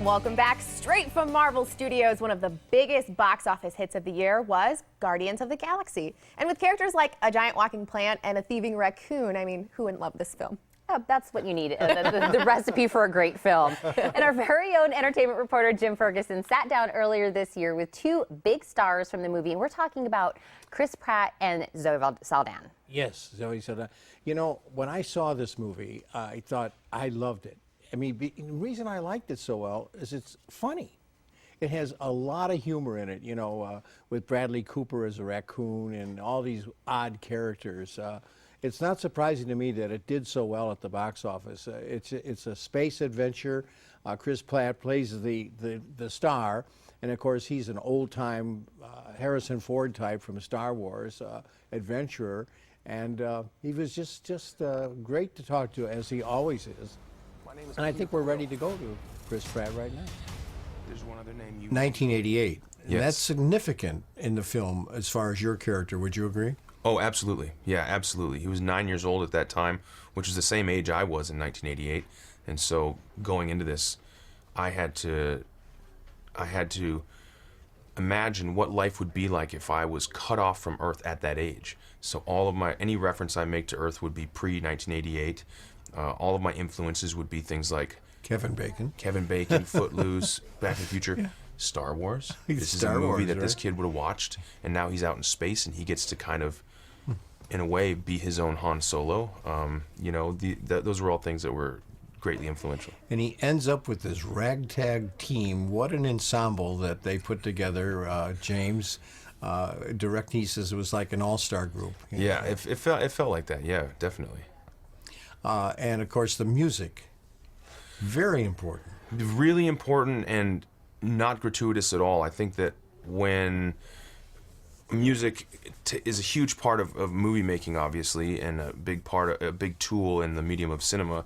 Welcome back. Straight from Marvel Studios, one of the biggest box office hits of the year was Guardians of the Galaxy. And with characters like a giant walking plant and a thieving raccoon, I mean, who wouldn't love this film? Oh, that's what you need, the recipe for a great film. And our very own entertainment reporter, Jim Ferguson, sat down earlier this year with two big stars from the movie, and we're talking about Chris Pratt and Zoe Saldana. Yes, Zoe Saldana. You know, when I saw this movie, I thought I loved it. I mean, the reason I liked it so well is it's funny. It has a lot of humor in it, you know, with Bradley Cooper as a raccoon and all these odd characters. It's not surprising to me that it did so well at the box office. It's a space adventure. Chris Pratt plays the star, and of course he's an old-time Harrison Ford type from Star Wars, adventurer, and he was just great to talk to, as he always is. And I think we're ready to go to Chris Pratt right now. There's one other name you 1988. Yes. That's significant in the film as far as your character. Would you agree? Oh, absolutely. Yeah, absolutely. He was 9 years old at that time, which is the same age I was in 1988. And so going into this, I had to imagine what life would be like if I was cut off from Earth at that age. So all of any reference I make to Earth would be pre-1988. All of my influences would be things like Kevin Bacon, Footloose, Back to the Future, Yeah. Star Wars. It's This is Star a movie Wars, that this right? kid would have watched, and now he's out in space, and he gets to kind of, in a way, be his own Han Solo. You know, those were all things that were greatly influential. and he ends up with this ragtag team. What an ensemble that they put together. James, directing, he says it was like an all-star group. You know? Yeah, it felt like that. Yeah, definitely. And of course the music, very important. Really important and not gratuitous at all. I think that when music is a huge part of movie making, obviously, and a big tool in the medium of cinema,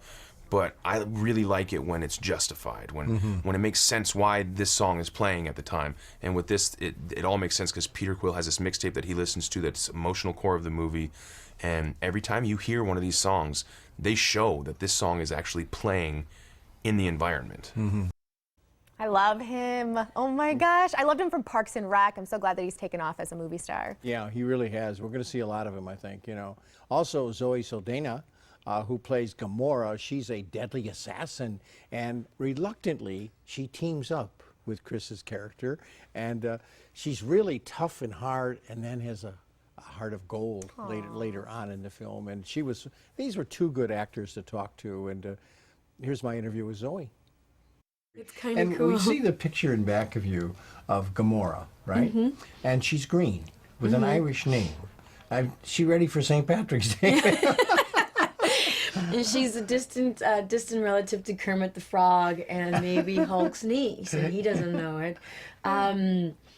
but I really like it when it's justified, when it makes sense why this song is playing at the time. And with this, it all makes sense because Peter Quill has this mixtape that he listens to that's emotional core of the movie. And every time you hear one of these songs, they show that this song is actually playing in the environment. I love him. Oh my gosh. I loved him from Parks and Rec. I'm so glad that he's taken off as a movie star. Yeah, he really has. We're going to see a lot of him, I think, you know. Also, Zoe Saldana, who plays Gamora, she's a deadly assassin, and reluctantly, she teams up with Chris's character, and she's really tough and hard, and then has a heart of gold later on in the film. And these were two good actors to talk to, and here's my interview with Zoe. It's kind of And cool. we see the picture in back of you of Gamora, right? And she's green with an Irish name. She ready for St. Patrick's Day? And she's a distant relative to Kermit the Frog and maybe Hulk's niece, and he doesn't know it.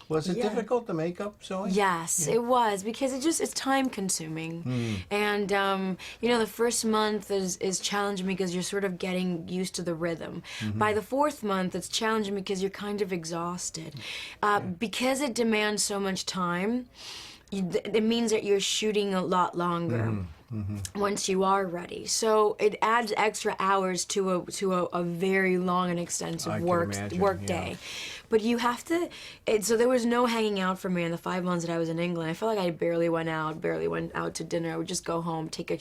Was it Yeah. difficult to make up, Zoe? Yes, it was, because it's time consuming. And you know, the first month is challenging because you're sort of getting used to the rhythm. By the fourth month, it's challenging because you're kind of exhausted. Because it demands so much time, it means that you're shooting a lot longer. Once you are ready, so it adds extra hours to a very long and extensive work day. But you have to. So there was no hanging out for me in the 5 months that I was in England. I felt like I barely went out to dinner. I would just go home, take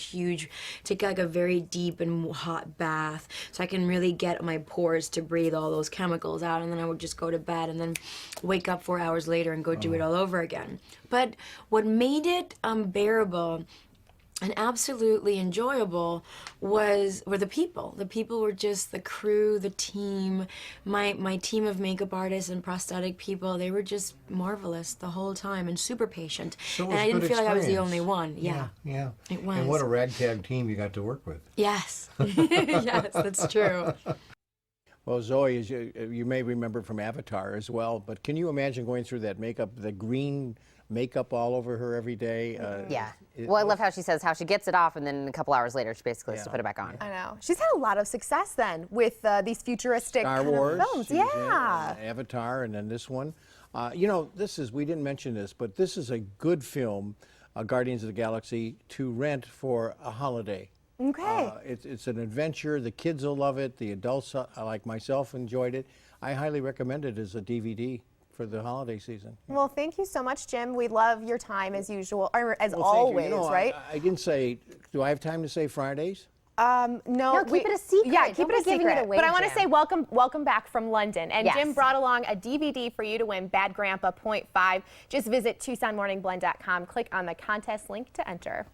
like a very deep and hot bath, so I can really get my pores to breathe all those chemicals out, and then I would just go to bed and then wake up 4 hours later and go do it all over again. But what made it unbearable and absolutely enjoyable were the people. The people were just the crew, the team, my team of makeup artists and prosthetic people. They were just marvelous the whole time and super patient. So it And was I didn't good feel like I was the experience. only one. Yeah. Yeah. It was. And what a ragtag team you got to work with. Yes. Yes, that's true. Well, Zoe, as you may remember from Avatar as well, but can you imagine going through that makeup, the green makeup all over her every day? Yeah. Well, I love how she says how she gets it off, and then a couple hours later, she basically has to put it back on. I know. She's had a lot of success then with these futuristic Star kind Wars, of films. she was Yeah. in Avatar, and then this one. You know, we didn't mention this, but this is a good film, Guardians of the Galaxy, to rent for a holiday. Okay. It's an adventure. The kids will love it. The adults, like myself, enjoyed it. I highly recommend it as a DVD for the holiday season. Well, thank you so much, Jim. We love your time as usual, or as Well, thank you. always, You know, right? I didn't say, do I have time to say Fridays? No, keep it a secret. Yeah, Don't keep be it a giving it secret. away, But I want to Jim. say welcome back from London. And Yes. Jim brought along a DVD for you to win, Bad Grandpa .5. Just visit TucsonMorningBlend.com, click on the contest link to enter.